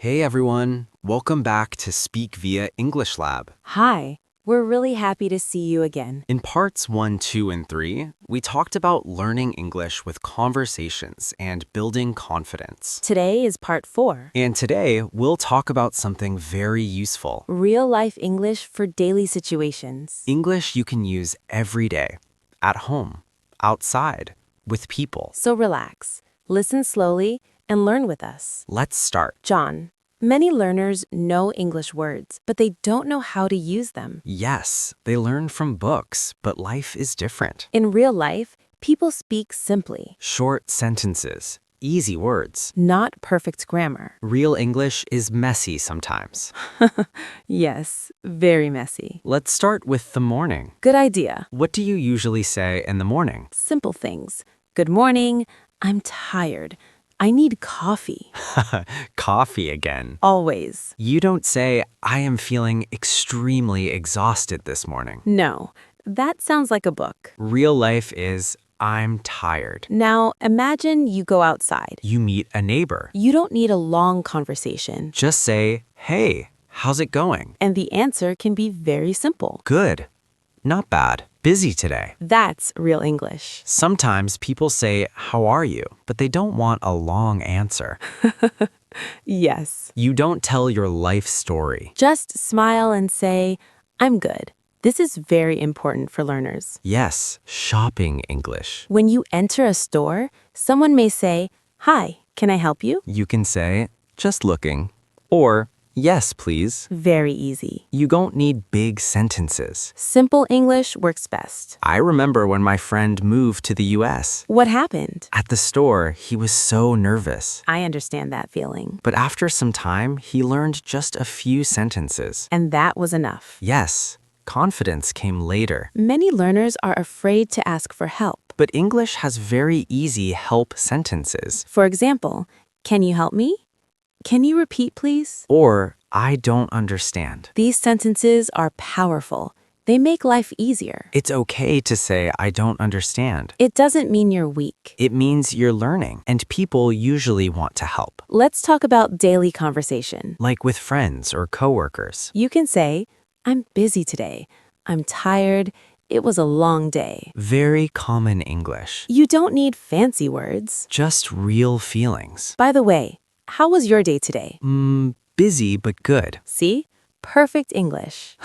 Hey everyone, welcome back to SpeakVia English Lab. Hi, we're really happy to see you again. In parts 1, 2, and 3, we talked about learning English with conversations and building confidence. Today is part 4. And today, we'll talk about something very useful. Real-life English for daily situations. English you can use every day, at home, outside, with people. So relax, listen slowly, and learn with us. Let's start. John, many learners know English words, but they don't know how to use them. Yes, they learn from books, but life is different. In real life, people speak simply, Short sentences, easy words. not perfect grammar. Real English is messy sometimes. Yes, very messy. Let's start with the morning. Good idea. What do you usually say in the morning? Simple things. Good morning. I'm tired. I need coffee. Coffee again. Always. You don't say, I am feeling extremely exhausted this morning. No, that sounds like a book. Real life is, I'm tired. Now, imagine you go outside. You meet a neighbor. You don't need a long conversation. Just say, hey, how's it going? And the answer can be very simple. Good. Not bad. Busy today. That's real English. Sometimes people say, how are you? But they don't want a long answer. Yes. You don't tell your life story. Just smile and say, I'm good. This is very important for learners. Yes, shopping English. When you enter a store, someone may say, Hi, can I help you? You can say, just looking. Or, yes, please. Very easy. You don't need big sentences. Simple English works best. I remember when my friend moved to the US. What happened? At the store, he was so nervous. I understand that feeling. But after some time, he learned just a few sentences. And that was enough. Yes, confidence came later. Many learners are afraid to ask for help. But English has very easy help sentences. For example, can you help me? Can you repeat, please? Or, I don't understand. These sentences are powerful. They make life easier. It's okay to say, I don't understand. It doesn't mean you're weak. It means you're learning, and people usually want to help. Let's talk about daily conversation. Like with friends or coworkers. You can say, I'm busy today. I'm tired. It was a long day. Very common English. You don't need fancy words. Just real feelings. By the way, how was your day today? Busy but good. See? Perfect English.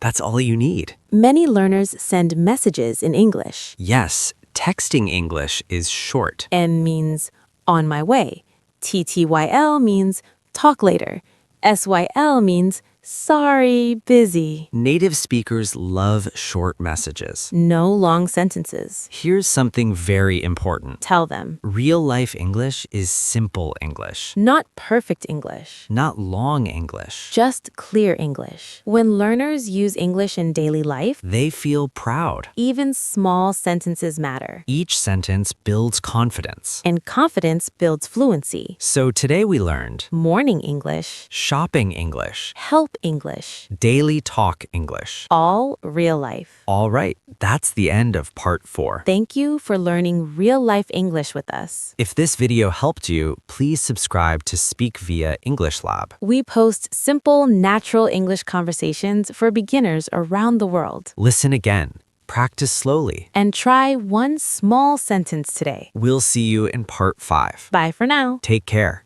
That's all you need. Many learners send messages in English. Yes, texting English is short. N means on my way. TTYL means talk later. SYL means sorry, busy. Native speakers love short messages. No long sentences. Here's something very important. Tell them. Real-life English is simple English, Not perfect English. not long English. Just clear English. When learners use English in daily life, They feel proud. even small sentences matter. Each sentence builds confidence. And confidence builds fluency. So today we learned Morning English, shopping English, help English, daily talk English. all real life. All right, that's the end of part 4. Thank you for learning real-life English with us. If this video helped you, please subscribe to SpeakVia English Lab. We post simple, natural English conversations for beginners around the world. Listen again, practice slowly. And try one small sentence today. We'll see you in part 5. Bye for now. Take care.